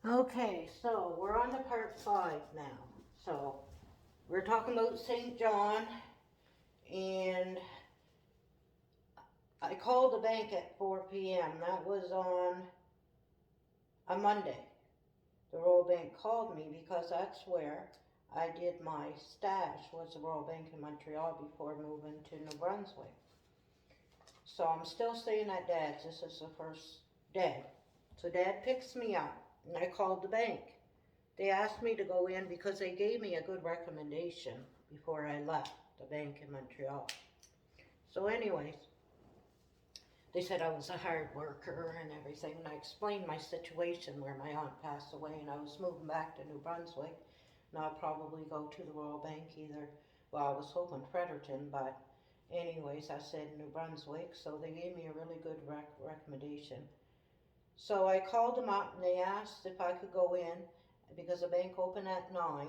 Okay, so we're on to part 5 now. So we're talking about St. John, and I called the bank at 4 p.m. That was on a Monday. The Royal Bank called me because that's where I did my stash, was the Royal Bank in Montreal before moving to New Brunswick. So I'm still staying at Dad's. This is the first day. So Dad picks me up, and I called the bank. They asked me to go in because they gave me a good recommendation before I left the bank in Montreal. So anyways, they said I was a hard worker and everything, and I explained my situation where my aunt passed away and I was moving back to New Brunswick, and I'll probably go to the Royal Bank either, well, I was hoping Fredericton, but anyways, I said New Brunswick, so they gave me a really good recommendation. So I called them up and they asked if I could go in because the bank opened at 9,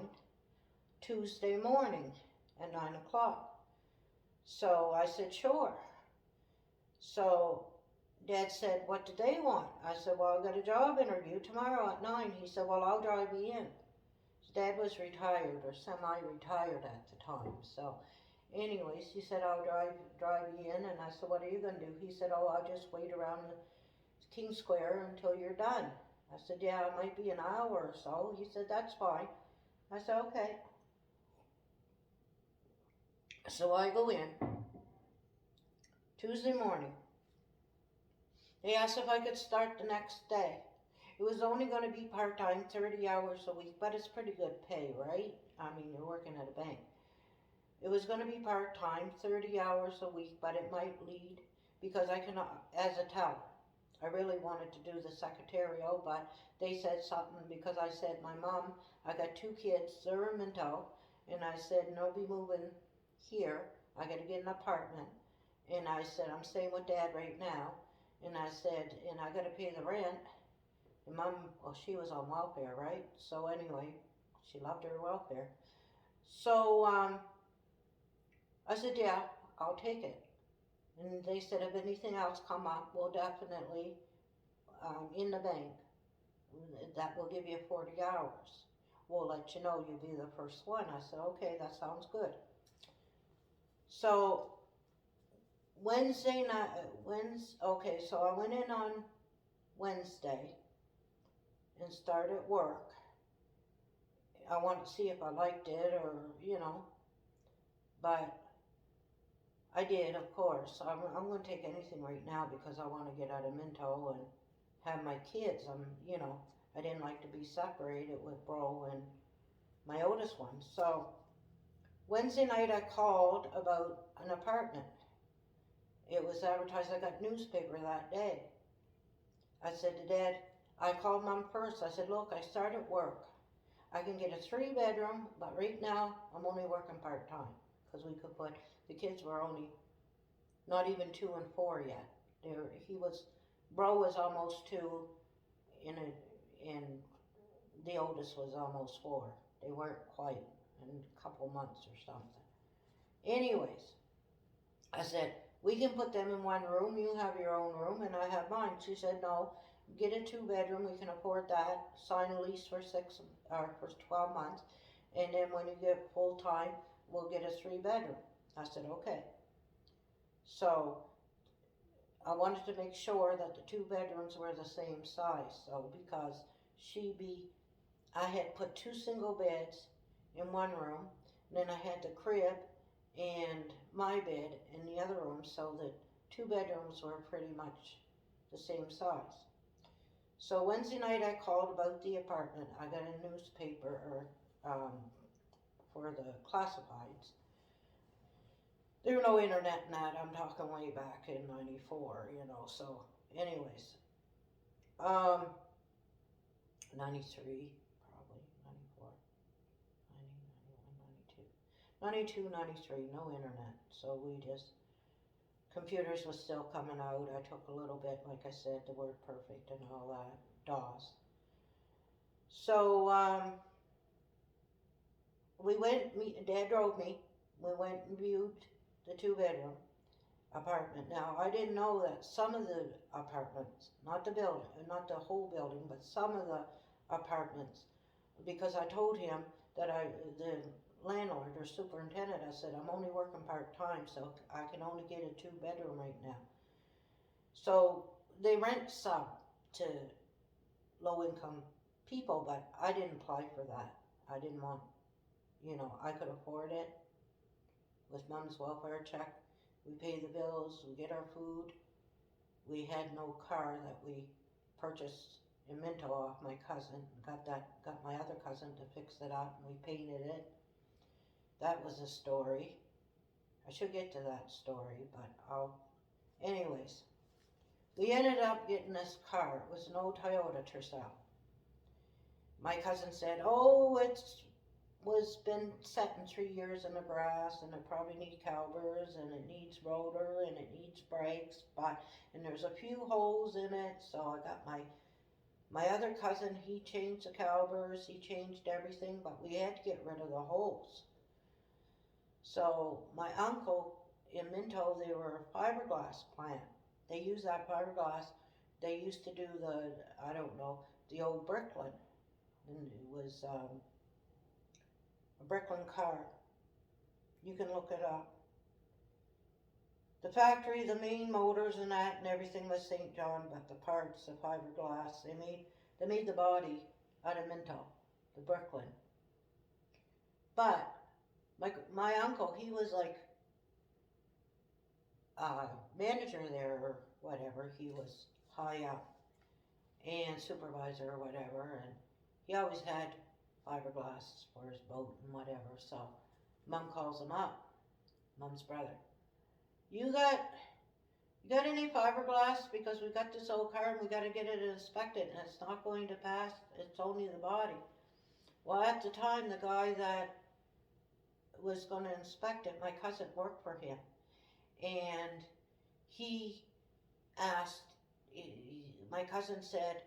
Tuesday morning at 9 o'clock. So I said, sure. So Dad said, what did they want? I said, well, I've got a job interview tomorrow at 9. He said, well, I'll drive you in. Dad was retired or semi-retired at the time. So anyways, he said, I'll drive you in. And I said, what are you going to do? He said, oh, I'll just wait around King Square until you're done. I said, yeah, it might be an hour or so. He said, that's fine. I said, okay. So I go in Tuesday morning. They asked if I could start the next day. It was only going to be part-time, 30 hours a week, but it's pretty good pay, right? I mean, you're working at a bank. It was going to be part-time, 30 hours a week, but it might lead because I can, as a teller. I really wanted to do the secretarial, but they said something because I said, my mom, I got 2 kids, they're in Minto, and I said, no, be moving here. I got to get an apartment. And I said, I'm staying with Dad right now. And I said, and I got to pay the rent. And Mom, well, she was on welfare, right? So anyway, she loved her welfare. So I said, yeah, I'll take it. And they said, if anything else come up, we'll definitely, in the bank, that will give you 40 hours. We'll let you know you'll be the first one. I said, okay, that sounds good. So Wednesday night, okay, so I went in on Wednesday and started work. I wanted to see if I liked it or, but I did, of course. I'm going to take anything right now because I want to get out of Minto and have my kids. I didn't like to be separated with Bro and my oldest one. So Wednesday night I called about an apartment. It was advertised. I got newspaper that day. I said to Dad, I called Mom first. I said, look, I started work. I can get a 3-bedroom, but right now I'm only working part-time because we could put, the kids were only not even 2 and 4 yet. Bro was almost 2 and the oldest was almost 4. They weren't quite in a couple months or something. Anyways, I said, we can put them in one room. You have your own room and I have mine. She said, no, get a 2-bedroom. We can afford that. Sign a lease for 12 months. And then when you get full time, we'll get a 3-bedroom. I said, okay. So I wanted to make sure that the 2 bedrooms were the same size. So because I had put 2 single beds in one room. And then I had the crib and my bed in the other room, so that 2 bedrooms were pretty much the same size. So Wednesday night I called about the apartment. I got a newspaper for the classifieds. There was no internet in that. I'm talking way back in 94, so anyways. 93, probably, 94, 90, 91, 92. 93, no internet. So computers was still coming out. I took a little bit, like I said, the word perfect and all that, DOS. So Dad drove me. We went and viewed the 2-bedroom apartment. Now, I didn't know that some of the apartments, not the whole building, but some of the apartments because I told him that the landlord or superintendent, I said, I'm only working part-time, so I can only get a 2-bedroom right now. So they rent some to low-income people, but I didn't apply for that. I didn't want, I could afford it with Mom's welfare check. We pay the bills, we get our food. We had no car that we purchased in Minto off my cousin. Got my other cousin to fix it up, and we painted it. That was a story. I should get to that story, but anyways, we ended up getting this car. It was an old Toyota Tercel. My cousin said, "Oh, it's was been set in 3 years in the grass, and it probably needs calipers, and it needs rotor, and it needs brakes, and there's a few holes in it." So I got my other cousin. He changed the calipers, he changed everything, but we had to get rid of the holes. So my uncle in Minto, they were a fiberglass plant. They use that fiberglass. They used to do the old Bricklin, and it was a Bricklin car. You can look it up. The factory, the main motors and that and everything was St. John, but the parts, the fiberglass, they made the body out of Minto, the Bricklin. But my uncle, he was like manager there or whatever. He was high up and supervisor or whatever, and he always had fiberglass for his boat and whatever. So Mom calls him up, Mom's brother. You got any fiberglass? Because we got this old car and we got to get it inspected, and it's not going to pass. It's only the body. Well, at the time, the guy that was going to inspect it, my cousin worked for him, and he asked. My cousin said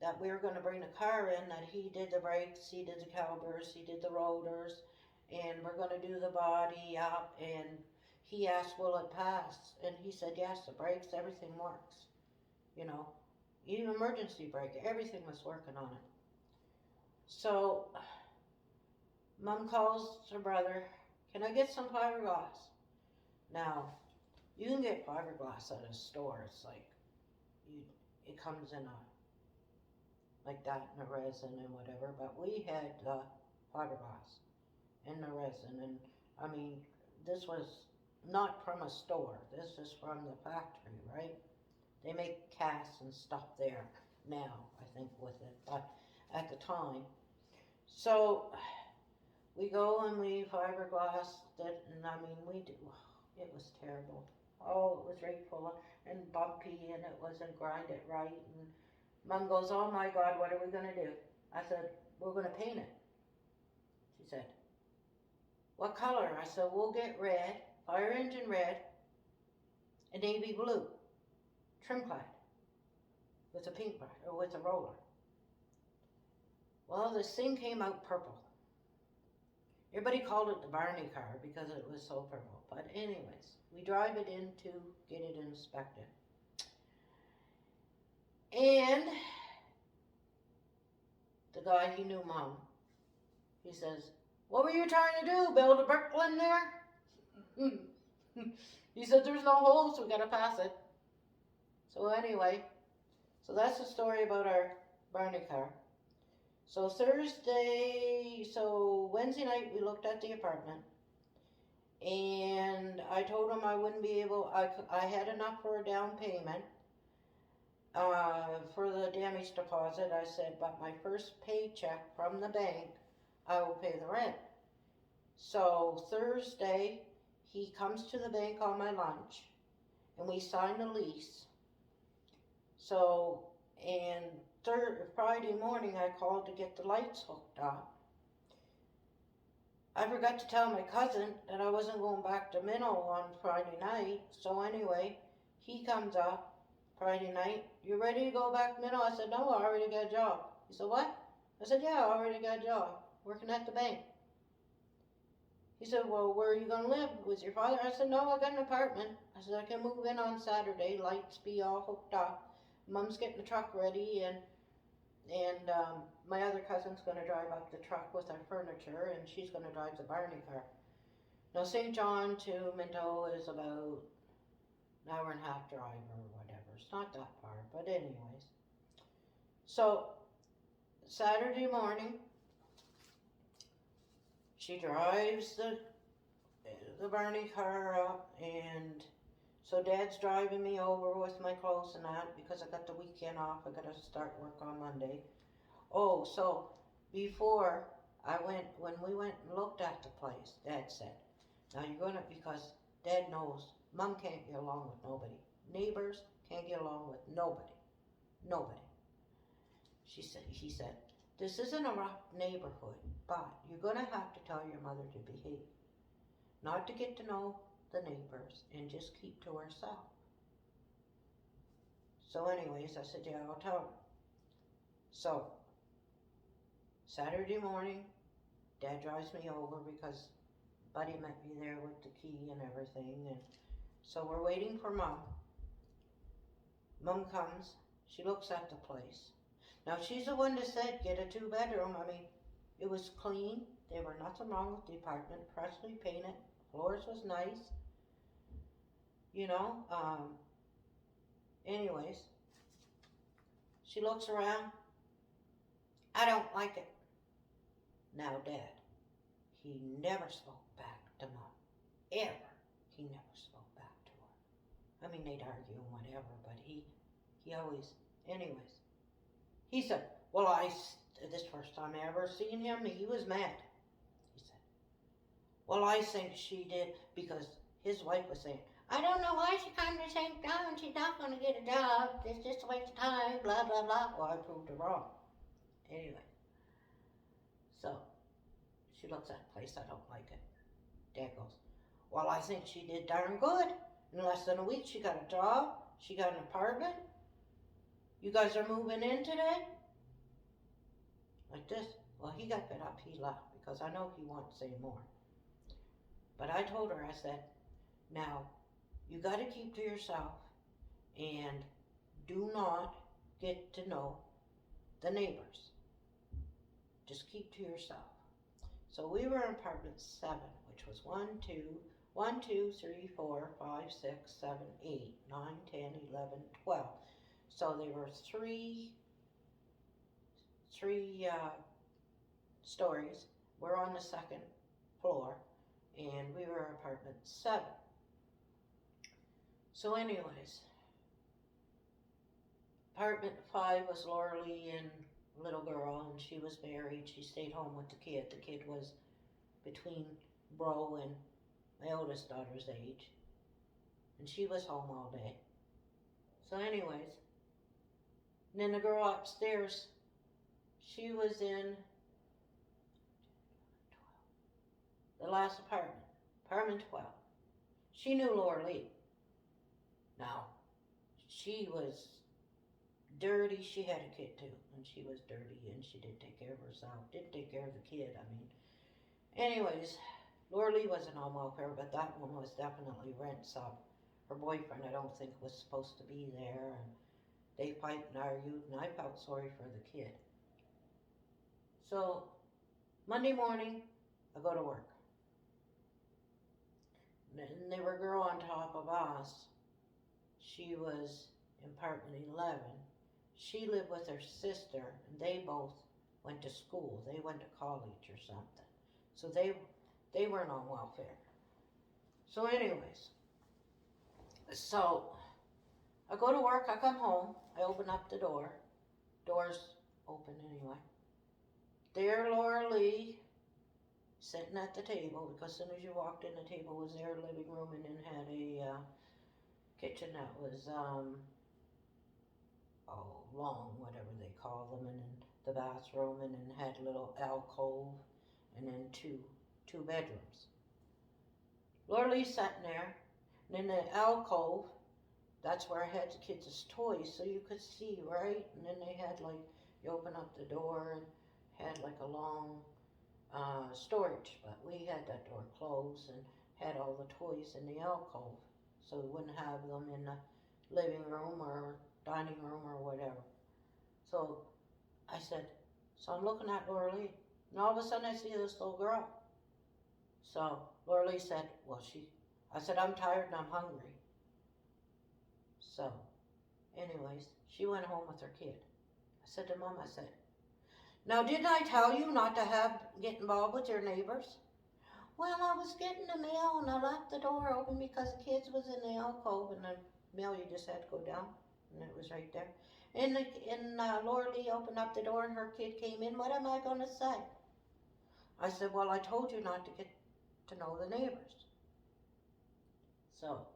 that we were going to bring the car in, that he did the brakes, he did the calipers, he did the rotors, and we're going to do the body up. And he asked, will it pass? And he said, yes, the brakes, everything works. Even emergency brake, everything was working on it. So Mom calls her brother, can I get some fiberglass? Now, you can get fiberglass at a store. It's like, it comes in like that in the resin and whatever, but we had the fiberglass in the resin, and I mean, this was not from a store, this is from the factory, right? They make casts and stuff there now, I think, with it, but at the time. So we go and we fiberglass it, and I mean, it was terrible. Oh, it was right full and bumpy, and it wasn't grinded right, and Mom goes, oh my God, what are we going to do? I said, we're going to paint it. She said, what color? I said, we'll get red, fire engine red, and navy blue, trim clad, with a paintbrush, or with a roller. Well, this thing came out purple. Everybody called it the Barney car because it was so purple. But anyways, we drive it in to get it inspected. And the guy, he knew Mom. He says, what were you trying to do, build a Bricklin there? He said, there's no holes, we gotta pass it. So anyway, so that's the story about our Barney car. So Wednesday night we looked at the apartment, and I told him I wouldn't be able, I had enough for a down payment for the damage deposit. I said, but my first paycheck from the bank, I will pay the rent. So Thursday, he comes to the bank on my lunch, and we sign a lease. So, and Friday morning, I called to get the lights hooked up. I forgot to tell my cousin that I wasn't going back to Minnow on Friday night. So anyway, he comes up Friday night. You ready to go back to Minnow? I said, no, I already got a job. He said, what? I said, yeah, I already got a job, working at the bank. He said, well, where are you going to live? With your father? I said, no, I got an apartment. I said, I can move in on Saturday, lights be all hooked up. Mom's getting the truck ready, and And my other cousin's going to drive up the truck with our furniture, and she's going to drive the Barney car. Now, St. John to Minto is about an hour and a half drive or whatever. It's not that far, but anyways. So, Saturday morning, she drives the Barney car up, and so Dad's driving me over with my clothes and that because I got the weekend off. I got to start work on Monday. Oh, so before when we went and looked at the place, Dad said, now you're going to, because Dad knows Mom can't get along with nobody. Neighbors can't get along with nobody. Nobody. He said, this isn't a rough neighborhood, but you're going to have to tell your mother to behave. Not to get to know the neighbors and just keep to herself. So anyways, I said, yeah, I'll tell her. So, Saturday morning, Dad drives me over because Buddy met me there with the key and everything. And so we're waiting for Mom. Mom comes. She looks at the place. Now, she's the one that said, get a 2-bedroom. I mean, it was clean. There were nothing wrong with the apartment. Freshly painted. Floors was nice. You know, anyways. She looks around. I don't like it. Now, Dad, he never spoke back to Mom. Ever. He never spoke back to her. I mean, they'd argue and whatever, but he always, anyways. He said, well, this first time I ever seen him, he was mad. He said, well, I think she did, because his wife was saying, I don't know why she come to St. John, she's not going to get a job, it's just a waste of time, blah, blah, blah. Well, I proved her wrong. Anyway, so she looks at the place, I don't like it. Dad goes, well, I think she did darn good. In less than a week, she got a job, she got an apartment. You guys are moving in today? Like this. Well, he got fed up, he left, because I know he won't say more. But I told her, I said, now, you got to keep to yourself and do not get to know the neighbors. Just keep to yourself. So we were in apartment 7, which was 1, 2, 3, 4, 5, 6, 7, 8, 9, 10, 11, 12. So there were three stories. We're on the 2nd floor, and we were in apartment 7. So anyways, apartment 5 was Laura Lee and little girl, and she was married. She stayed home with the kid. The kid was between Bro and my oldest daughter's age, and she was home all day. So anyways, and then the girl upstairs, she was in the last apartment 12. She knew Laura Lee. Now, she was dirty. She had a kid too, and she was dirty, and she didn't take care of herself, didn't take care of the kid. I mean, anyways, Laura Lee wasn't on welfare, but that one was definitely rent sub. Her boyfriend, I don't think, was supposed to be there, and they fight and argued, and I felt sorry for the kid. So, Monday morning, I go to work. And there was a girl on top of us. She was in apartment 11. She lived with her sister, and they both went to school. They went to college or something. So they weren't on welfare. So anyways, so I go to work, I come home, I open up the door. Door's open anyway. There, Laura Lee, sitting at the table, because as soon as you walked in, the table was their living room, and then had a kitchen that was, long, whatever they call them, and then the bathroom, and then had a little alcove, and then two bedrooms. Laura Lee sat in there, and in the alcove, that's where I had the kids' toys, so you could see, right? And then they had, like, you open up the door, and had, like, a long storage, but we had that door closed, and had all the toys in the alcove, so we wouldn't have them in the living room or dining room or whatever. So I said, so I'm looking at Laura Lee, and all of a sudden I see this little girl. So Laura Lee said, well, I said, I'm tired and I'm hungry. So, anyways, she went home with her kid. I said to Mom, I said, now didn't I tell you not to get involved with your neighbors? Well, I was getting the mail and I left the door open because the kids was in the alcove, and the mail you just had to go down, and it was right there. And Laura Lee opened up the door and her kid came in. What am I going to say? I said, well, I told you not to get to know the neighbors. So,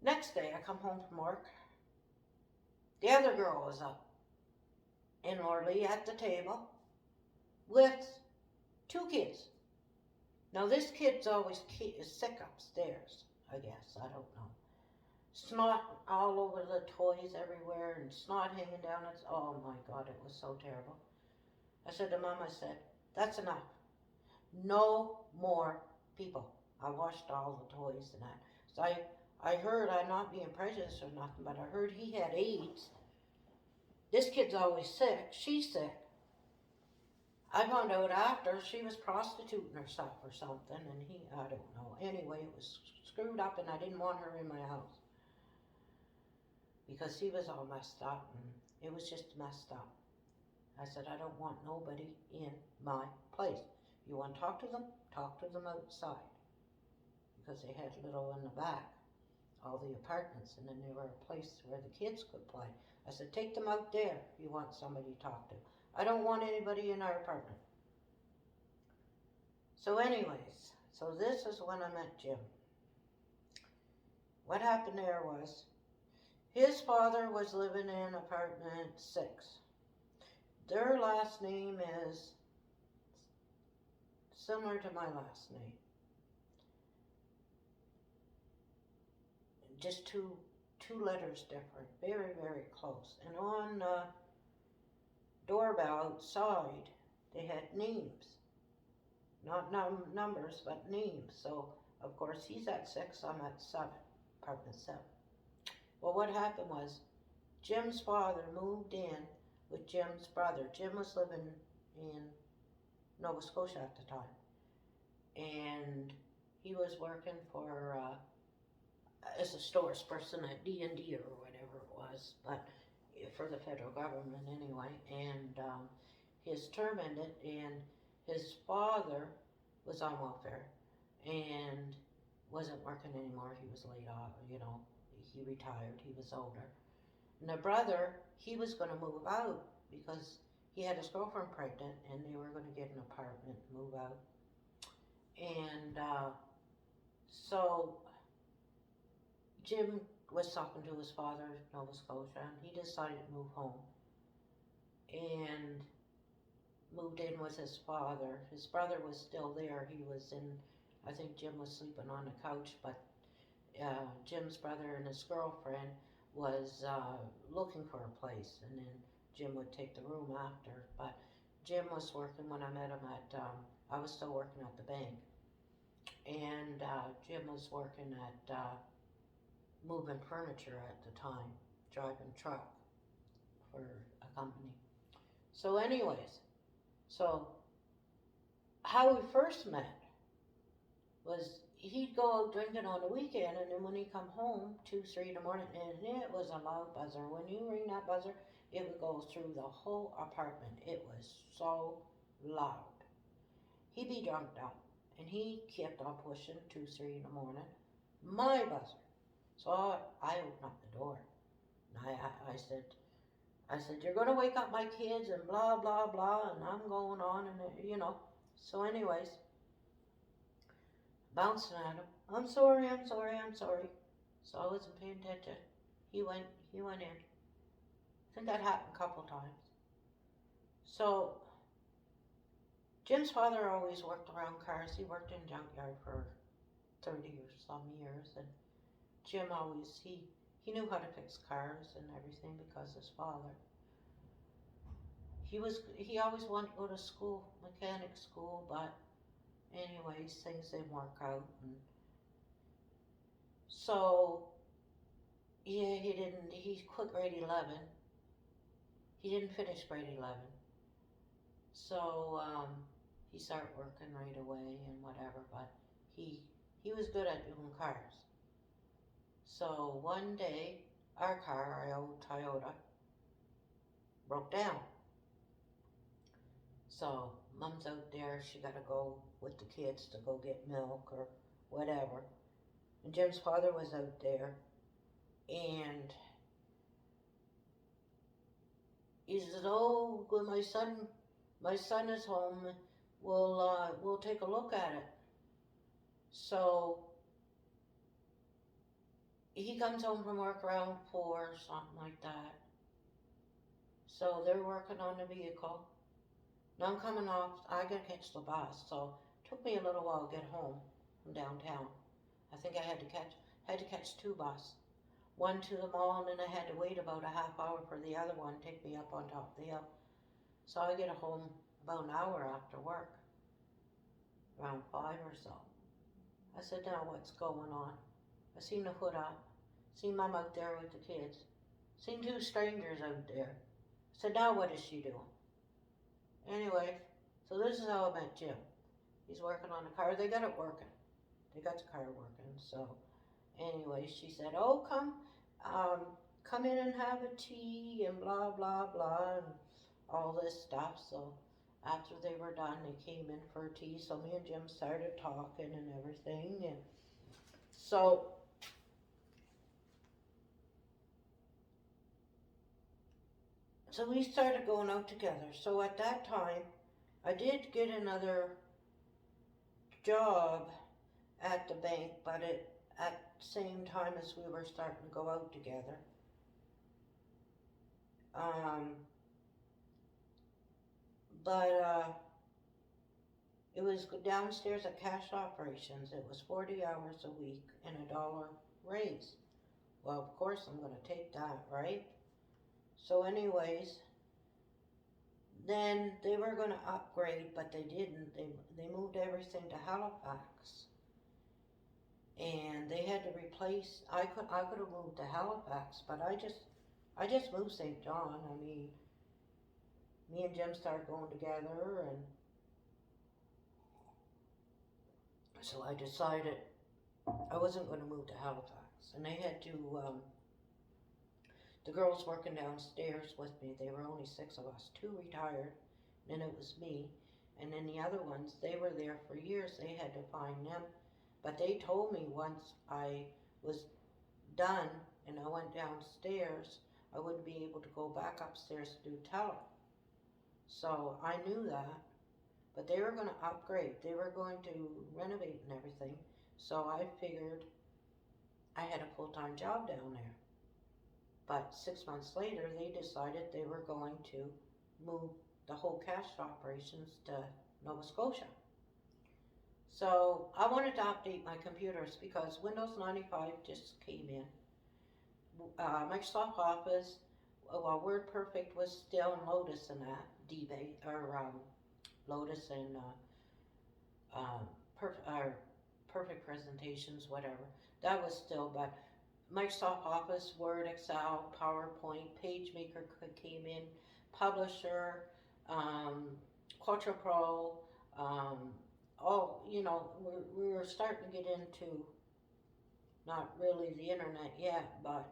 next day I come home from work. The other girl was up and Laura Lee at the table with two kids. Now this kid's always sick upstairs, I guess. I don't know. Snot all over the toys everywhere and snot hanging down. Oh my God, it was so terrible. I said to Mom, I said, that's enough. No more people. I washed all the toys and that. So I heard, I'm not being prejudiced or nothing, but I heard he had AIDS. This kid's always sick. She's sick. I found out after she was prostituting herself or something, and I don't know. Anyway, it was screwed up, and I didn't want her in my house because he was all messed up, and it was just messed up. I said, I don't want nobody in my place. You want to talk to them outside, because they had little in the back, all the apartments, and then there were a place where the kids could play. I said, take them out there if you want somebody to talk to. I don't want anybody in our apartment. So anyways, so this is when I met Jim. What happened there was, his father was living in apartment 6. Their last name is similar to my last name. Just two letters different, very, very close. And on the doorbell outside, they had names. Not numbers, but names. So, of course, he's at 6, I'm at 7, apartment 7. Well, what happened was, Jim's father moved in with Jim's brother. Jim was living in Nova Scotia at the time. And he was working for, as a stores person at D&D or whatever it was, but for the federal government anyway. And his term ended, and his father was on welfare and wasn't working anymore. He was laid off, he retired, he was older. And the brother, he was going to move out because he had his girlfriend pregnant and they were going to get an apartment, move out. And so Jim was talking to his father in Nova Scotia, and he decided to move home and moved in with his father. His brother was still there. He was I think Jim was sleeping on the couch, but Jim's brother and his girlfriend was looking for a place, and then Jim would take the room after. But Jim was working when I met him at, I was still working at the bank, and Jim was working at moving furniture at the time, driving truck for a company. So anyways, so how we first met was he'd go out drinking on the weekend, and then when he'd come home 2, 3 in the morning, and it was a loud buzzer. When you ring that buzzer, it would go through the whole apartment. It was so loud. He'd be drunk out, and he kept on pushing 2, 3 in the morning. My buzzer. So I opened up the door, and I said, you're going to wake up my kids and blah, blah, blah, and I'm going on, and So anyways, bouncing at him, I'm sorry. So I wasn't paying attention. He went in. I think that happened a couple times. So Jim's father always worked around cars. He worked in junkyard for 30 or some years, and Jim always, he knew how to fix cars and everything because his father. He always wanted to go to school, mechanic school, but anyways, things didn't work out. And so, yeah, he quit grade 11. he didn't finish grade 11. So he started working right away and whatever, but he he was good at doing cars. So one day, our car, our old Toyota, broke down. So mom's out there, she got to go with the kids to go get milk or whatever. And Jim's father was out there, and he says, "Oh, when my son is home. We'll take a look at it." So he comes home from work around 4, something like that. So they're working on the vehicle. Now I'm coming off. I gotta catch the bus, so it took me a little while to get home from downtown. I think I had to catch 2 buses. One to the mall, and then I had to wait about a half hour for the other one to take me up on top of the hill. So I get home about an hour after work, around 5 or so. I said, "Now what's going on?" I seen the hood up, seen Mom out there with the kids, seen 2 strangers out there. I said, "Now what is she doing?" Anyway, so this is how I met Jim. He's working on the car. They got it working. They got the car working. So anyway, she said, "Oh, come in and have a tea and blah blah blah and all this stuff." So after they were done, they came in for tea. So me and Jim started talking and everything, and so we started going out together. So at that time, I did get another job at the bank, but at the same time as we were starting to go out together. But it was downstairs at cash operations. It was 40 hours a week and $1 raise. Well, of course I'm going to take that, right? So anyways, then they were going to upgrade, but they didn't. They moved everything to Halifax. And they had to replace, I could have moved to Halifax, but I just moved St. John. I mean, me and Jim started going together, and so I decided I wasn't going to move to Halifax. And they had to, the girls working downstairs with me, they were only 6 of us, 2 retired, then it was me, and then the other ones, they were there for years. They had to find them, but they told me once I was done and I went downstairs, I wouldn't be able to go back upstairs to do teller. So I knew that, but they were going to upgrade. They were going to renovate and everything. So I figured I had a full-time job down there. But 6 months later, they decided they were going to move the whole cash operations to Nova Scotia. So I wanted to update my computers because Windows 95 just came in. Microsoft Office, well, WordPerfect was still in Lotus and that, debate, or Lotus and Perfect Presentations, whatever. That was still, but Microsoft Office, Word, Excel, PowerPoint, PageMaker came in, Publisher, Quattro Pro, all, we were starting to get into, not really the internet yet, but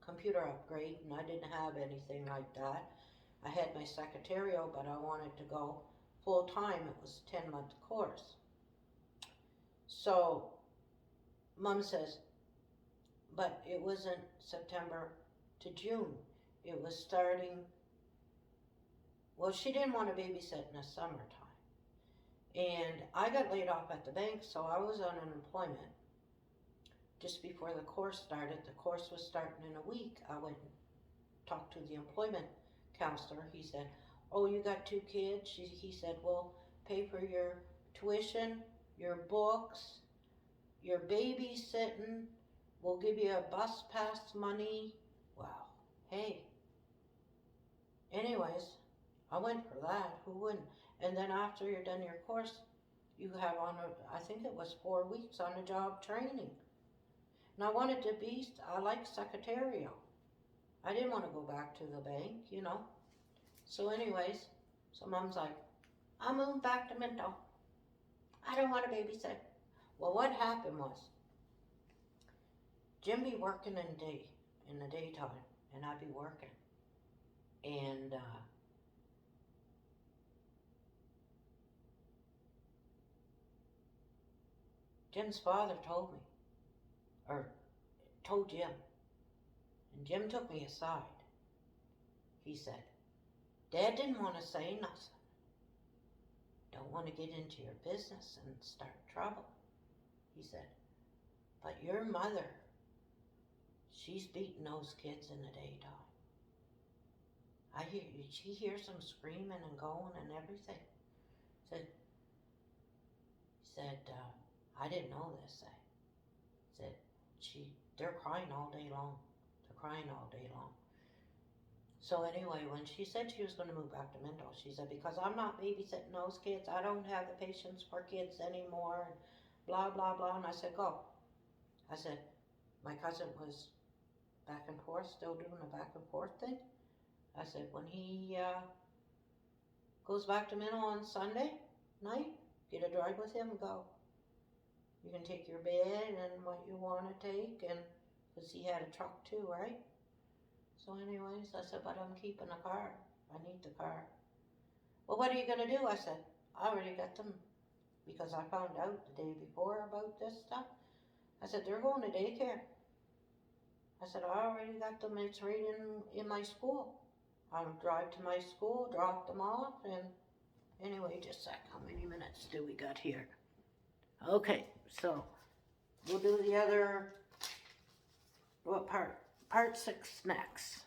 computer upgrade, and I didn't have anything like that. I had my secretarial, but I wanted to go full time. It was a 10-month course. So Mom says, but it wasn't September to June. It was starting, well, she didn't want to babysit in the summertime. And I got laid off at the bank, so I was on unemployment. Just before the course started, the course was starting in a week. I went and talked to the employment counselor. He said, "Oh, you got 2 kids?" He said, "We'll pay for your tuition, your books, your babysitting. We'll give you a bus pass money." Wow. Hey. Anyways, I went for that. Who wouldn't? And then after you're done your course, you have I think it was 4 weeks on the job training. And I wanted to I like secretarial. I didn't want to go back to the bank, So anyways, so Mom's like, I'll move back to Minto. I don't want to babysit. Well, what happened was, Jim be working in the daytime, and I'd be working. And Jim's father told me, or told Jim, and Jim took me aside. He said, Dad didn't want to say nothing. Don't want to get into your business and start trouble. He said, but your mother, she's beating those kids in the daytime. She hears them screaming and going and everything. Said, I didn't know this. Said, they're crying all day long. They're crying all day long. So anyway, when she said she was going to move back to Minto, she said, because I'm not babysitting those kids, I don't have the patience for kids anymore, and blah, blah, blah. And I said, go. I said, my cousin was back and forth, still doing the back and forth thing. I said, when he goes back to Minto on Sunday night, get a drive with him and go. You can take your bed and what you want to take, and because he had a truck too, right? So anyways, I said, but I'm keeping the car. I need the car. Well, what are you going to do? I said, I already got them, because I found out the day before about this stuff. I said, they're going to daycare. I said, I already got them. It's right in my school. I'll drive to my school, drop them off, and anyway, just a sec. How many minutes do we got here? Okay, so we'll do the other, what part? Part 6 next.